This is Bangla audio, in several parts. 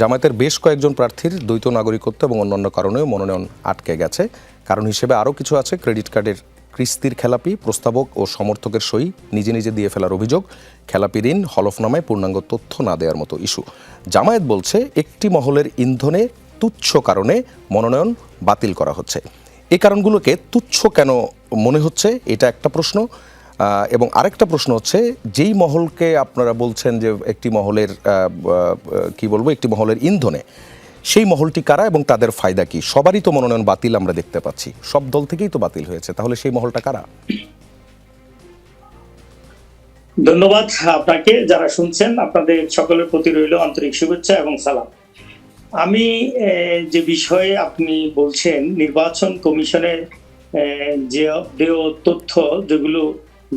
জামায়াতের বেশ কয়েকজন প্রার্থীর দ্বৈত নাগরিকত্ব এবং অন্যান্য কারণেও মনোনয়ন আটকে গেছে। কারণ হিসেবে আরও কিছু আছে। ক্রেডিট কার্ডের কিস্তির খেলাপি, প্রস্তাবক ও সমর্থকের সই নিজে নিজে দিয়ে ফেলার অভিযোগ, খেলাপি ঋণ, হলফনামায় পূর্ণাঙ্গ তথ্য না দেওয়ার মতো ইস্যু। জামায়াত বলছে একটি মহলের ইন্ধনে তুচ্ছ কারণে মনোনয়ন বাতিল করা হচ্ছে। এই কারণগুলোকে তুচ্ছ কেন মনে হচ্ছে, এটা একটা প্রশ্ন। এবং আরেকটা প্রশ্ন হচ্ছে, যেই মহলকে আপনারা বলছেন যে একটি মহলের একটি মহলের ইন্ধনে, সেই মহলটি কারা এবং তাদের ফায়দা কি? সবারই তো মনোনয়ন বাতিল আমরা দেখতে পাচ্ছি, সব দল থেকেই তো বাতিল হয়েছে, তাহলে সেই মহলটা কারা? ধন্যবাদ আপনাকে, যারা শুনছেন আপনাদের সকলের প্রতি রইল আন্তরিক শুভেচ্ছা এবং সালাম। আমি যে বিষয়ে আপনি বলছেন, নির্বাচন কমিশনের যে দেয় তথ্য যেগুলো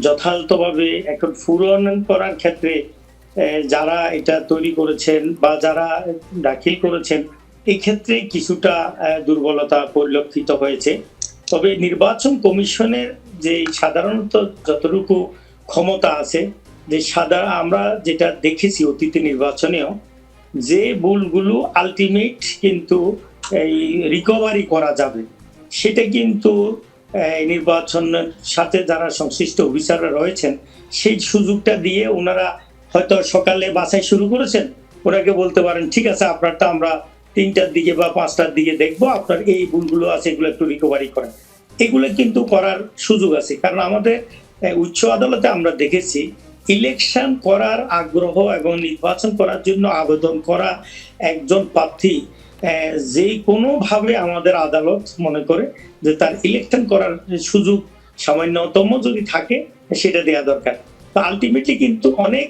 যথাযথভাবে এখন পূরণ করার ক্ষেত্রে যারা এটা তৈরি করেছেন বা যারা দাখিল করেছেন, এই ক্ষেত্রে কিছুটা দুর্বলতা পরিলক্ষিত হয়েছে। তবে নির্বাচন কমিশনের যে সাধারণত যতটুকু ক্ষমতা আছে, যে আমরা যেটা দেখেছি অতীতে নির্বাচনেও, যে ভুলগুলো আলটিমেট কিন্তু এই রিকভারি করা যাবে, সেটা কিন্তু নির্বাচনের সাথে যারা সংশ্লিষ্ট অফিসাররা রয়েছেন সেই সুযোগটা দিয়ে ওনারা হয়তো সকালে বাছাই শুরু করেছেন, ওনাকে বলতে পারেন ঠিক আছে আপনারটা আমরা 3টার দিকে বা 5টার দিকে দেখবো, আপনার এই ভুলগুলো আছে এগুলো একটু রিকভারি করেন। এগুলো কিন্তু করার সুযোগ আছে, কারণ আমাদের উচ্চ আদালতে আমরা দেখেছি ইলেকশন করার আগ্রহ এবং নির্বাচন করার জন্য আবেদন করা একজন প্রার্থী যে কোনোভাবে আমাদের আদালত মনে করে যে তার ইলেকশন করার সুযোগ সামান্যতম যদি থাকে সেটা দেওয়া দরকার। তো আলটিমেটলি কিন্তু অনেক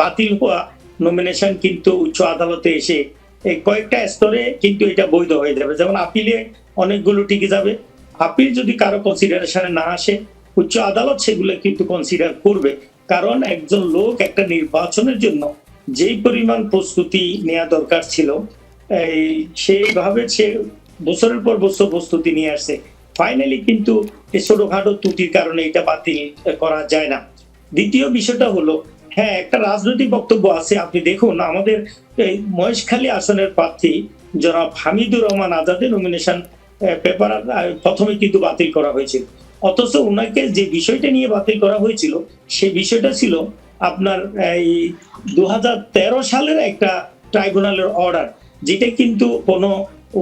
বাতিল হওয়া নমিনেশন কিন্তু উচ্চ আদালতে এসে কয়েকটা স্তরে কিন্তু এটা বৈধ হয়ে যাবে। যেমন আপিলে অনেকগুলো টিকে যাবে, আপিল যদি কারো কনসিডারেশনে না আসে উচ্চ আদালত সেগুলো কিন্তু কনসিডার করবে। কারণ একজন লোক একটা নির্বাচনের জন্য যেই পরিমাণ প্রস্তুতি নেওয়া দরকার ছিল, সেইভাবে সে বছরের পর বছর প্রস্তুতি নিয়ে আসছে, ফাইনালি কিন্তু ছোটখাটো ত্রুটির কারণে এটা বাতিল করা যায় না। দ্বিতীয় বিষয়টা হলো, হ্যাঁ একটা রাজনৈতিক বক্তব্য আছে। আপনি দেখুন আমাদের মহেশখালী আসনের প্রার্থী জনাব হামিদুর রহমান আজাদের নমিনেশন পেপার প্রথমে কিন্তু বাতিল করা হয়েছিল, অথচ ওনাকে যে বিষয়টা নিয়ে বাতিল করা হয়েছিল সেই বিষয়টা ছিল আপনার এই 2013 সালের একটা ট্রাইব্যুনালের অর্ডার, যেটা কিন্তু কোনো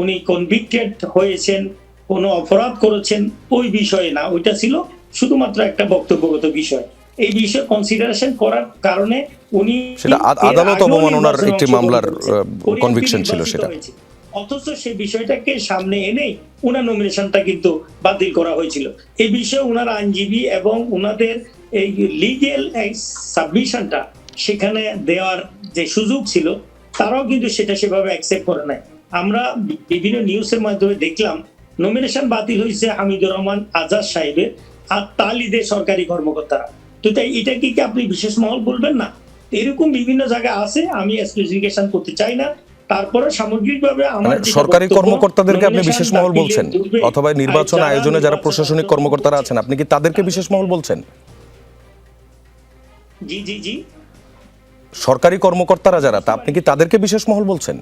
উনি কনভিক্টেড হয়েছেন, কোনো অপরাধ করেছেন ওই বিষয়ে না, ওইটা ছিল শুধুমাত্র একটা বক্তব্যগত বিষয়। এই বিষয়ে কনসিডারেশন করার কারণে উনি সেটা আদালত অবমাননার একটি মামলার কনভিকশন ছিল সেটা, অথচ সেই বিষয়টাকে সামনে এনে উনার নমিনেশনটা কিন্তু বাতিল করা হয়েছিল। এই বিষয়ে উনার আইনজীবী এবং উনাদের এই লিগেল সাবমিশনটা সেখানে দেওয়ার যে সুযোগ ছিল তারাও কিন্তু সেটা সেভাবে অ্যাকসেপ্ট করে নাই। আমরা বিভিন্ন নিউজের মাধ্যমে দেখলাম নমিনেশন বাতিল হয়েছে হামিদুর রহমান আজাদ সাহেবের আর তালিদের সরকারি কর্মকর্তারা। তো তাই এটা কি আপনি বিশেষ মহল বলবেন না? এরকম বিভিন্ন জায়গায় আছে, আমি স্পেসিফিকেশন করতে চাই না। তারপরে সামগ্রিকভাবে আমার সরকারি কর্মকর্তাদেরকে আপনি বিশেষ মহল বলছেন, অথবা নির্বাচন আয়োজনে যারা প্রশাসনিক কর্মকর্তারা আছেন আপনি কি তাদেরকে বিশেষ মহল বলছেন? জি জি জি, সরকারি কর্মকর্তারা যারা, তা আপনি কি তাদেরকে বিশেষ মহল বলছেন?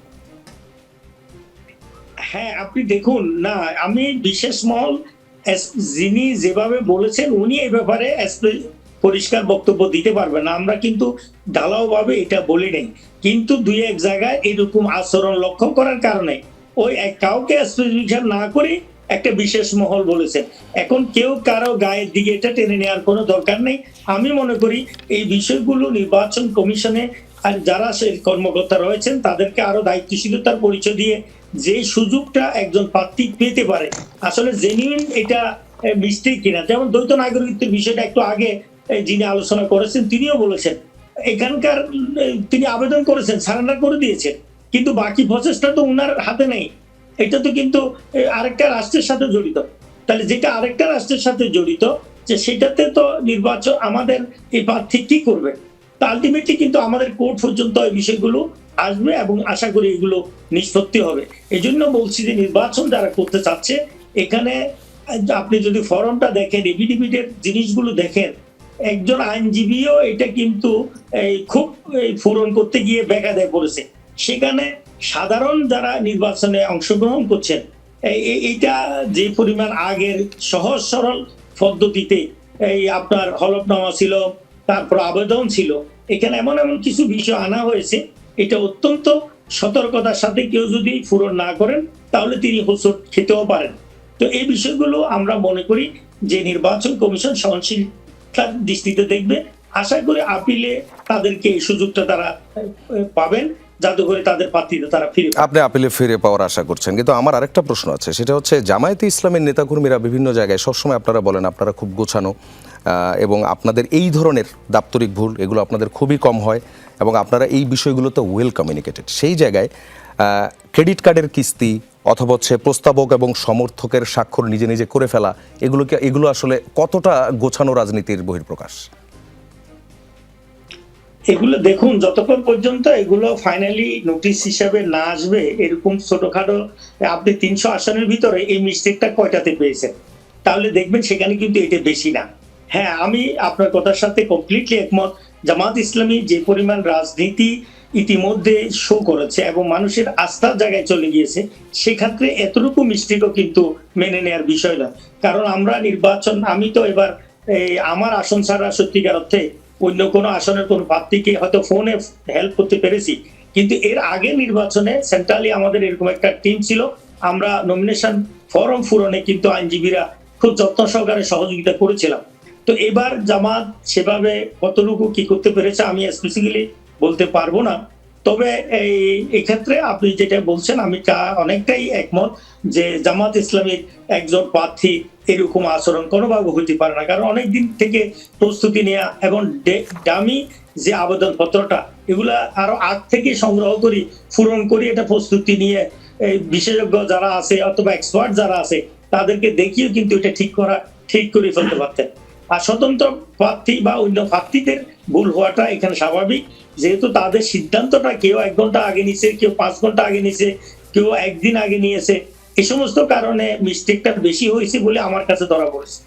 হ্যাঁ আপনি দেখুন না, আমি বিশেষ মহল যিনি যেভাবে বলেছেন উনি এই ব্যাপারে পরিষ্কার বক্তব্য দিতে পারবেন না। আমরা কিন্তু ঢালাও ভাবে এটা বলি নাই, কিন্তু দুই এক জায়গায় এরকম আচরণ লক্ষ্য করার কারণে ওই কাউকে স্পেসিফিকেশন না করে একটা বিশেষ মহল বলেছেন। এখন কেউ কারো গায়ের দিকে এটা টেনে নেওয়ার কোনো দরকার নেই। আমি মনে করি এই বিষয়গুলো নির্বাচন কমিশনে আর যারা কর্মকর্তা রয়েছেন তাদেরকে আরো দায়িত্বশীলতার পরিচয় দিয়ে যে সুযোগটা একজন প্রার্থী পেতে পারে, আসলে জেনুইন এটা মিস্টেক কিনা। যেমন দ্বৈত নাগরিকত্বের বিষয়টা একটু আগে যিনি আলোচনা করেছেন তিনিও বলেছেন, এখানকার তিনি আবেদন করেছেন, সারেন্ডার করে দিয়েছেন, কিন্তু বাকি প্রসেসটা তো উনার হাতে নেই। এটা তো কিন্তু আরেকটা রাষ্ট্রের সাথে জড়িত। তাহলে যেটা আরেকটা রাষ্ট্রের সাথে জড়িত, যে সেটাতে তো নির্বাচন আমাদের এই প্রার্থী কি করবে, তা আলটিমেটলি কিন্তু আমাদের কোর্ট পর্যন্ত এই বিষয়গুলো আসবে এবং আশা করি এগুলো নিষ্পত্তি হবে। এই জন্য বলছি যে নির্বাচন যারা করতে চাচ্ছে, এখানে আপনি যদি ফর্মটা দেখেন, এফিডেভিটের জিনিসগুলো দেখেন, একজন আইনজীবীও এটা কিন্তু খুব পূরণ করতে গিয়ে বেকায়দায় পড়েছে। সেখানে সাধারণ যারা নির্বাচনে অংশগ্রহণ করছেন এইটা যে পরিমাণ আগের সহজ সরল পদ্ধতিতে এই আপনার হলফনামা ছিল, তারপর আবেদন ছিল, এখানে এমন এমন কিছু বিষয় আনা হয়েছে, এটা অত্যন্ত সতর্কতার সাথে কেউ যদি পূরণ না করেন তাহলে তিনি হোঁচট খেতেও পারেন। তো এই বিষয়গুলো আমরা মনে করি যে নির্বাচন কমিশন সহনশীলতার দৃষ্টিতে দেখবে। আশা করি আপিলে তাদেরকে এই সুযোগটা তারা পাবেন, যাতে করে তাদের প্রার্থীদের তারা ফিরে পাবে। আপনি আপিলে ফিরে পাওয়ার আশা করছেন, কিন্তু আমার আরেকটা প্রশ্ন আছে, সেটা হচ্ছে জামায়াতে ইসলামের নেতাকর্মীরা বিভিন্ন জায়গায় সবসময় আপনারা বলেন আপনারা খুব গোছানো এবং আপনাদের এই ধরনের দাপ্তরিক ভুল এগুলো আপনাদের খুবই কম হয় এবং আপনারা এই বিষয়গুলোতে ওয়েল কমিউনিকেটেড। সেই জায়গায় ক্রেডিট কার্ডের কিস্তি অথবা হচ্ছে প্রস্তাবক এবং সমর্থকের স্বাক্ষর নিজে নিজে করে ফেলা, এগুলো আসলে কতটা গোছানো রাজনীতির বহিঃপ্রকাশ? এগুলো দেখুন, যতক্ষণ পর্যন্ত এগুলো ফাইনালি নোটিশ হিসাবে না আসবে, এরকম ছোটখাটো আপনি 300 আসনের ভিতরে এই মিস্টেকটা কয়টাতে পেয়েছেন, তাহলে দেখবেন সেখানে কিন্তু এটা বেশি না। হ্যাঁ, আমি আপনার কথার সাথে কমপ্লিটলি একমত। জামাত ইসলামী যে পরিমাণ রাজনীতি ইতিমধ্যে শো করেছে এবং মানুষের আস্থার জায়গায় চলে গিয়েছে, সেক্ষেত্রে এতটুকু মিস্টেকও কিন্তু মেনে নেওয়ার বিষয় না। কারণ আমরা নির্বাচন, আমি তো এবার আমার আসন ছাড়া সত্যিকার অর্থে অন্য কোনো আসনের কোনো প্রার্থীকে হয়তো ফোনে হেল্প করতে পেরেছি, কিন্তু এর আগে নির্বাচনে সেন্ট্রালি আমাদের এরকম একটা টিম ছিল, আমরা নমিনেশন ফর্ম পূরণে কিন্তু আইনজীবীরা খুব যত্ন সহকারে সহযোগিতা করেছিলাম। তো এবার জামাত সেভাবে কতটুকু কি করতে পেরেছে আমি স্পেসিফিক্যালি বলতে পারবো না। তবে এক্ষেত্রে আপনি যেটা বলছেন আমি অনেকটাই একমত যে জামাত ইসলামীর একজন প্রার্থী এরকম আচরণ কোনোভাবে হইতে পারে না। কারণ অনেকদিন থেকে প্রস্তুতি নেওয়া এবং ডামি যে আবেদন পত্রটা এগুলা আরো আগ থেকে সংগ্রহ করি, পূরণ করি, এটা প্রস্তুতি নিয়ে বিশেষজ্ঞ যারা আছে অথবা এক্সপার্ট যারা আছে তাদেরকে দেখিয়ে কিন্তু এটা ঠিক করে ফেলতে পারতেন। আর স্বতন্ত্র প্রার্থী বা অন্য প্রার্থীদের ভুল হওয়াটা এখানে স্বাভাবিক, যেহেতু তাদের সিদ্ধান্তটা কেউ 1 ঘন্টা আগে নিছে, কেউ 5 ঘন্টা আগে নিছে, কেউ একদিন আগে নিয়েছে। এই সমস্ত কারণে মিস্টেকটা বেশি হয়েছে বলে আমার কাছে ধরা পড়েছে।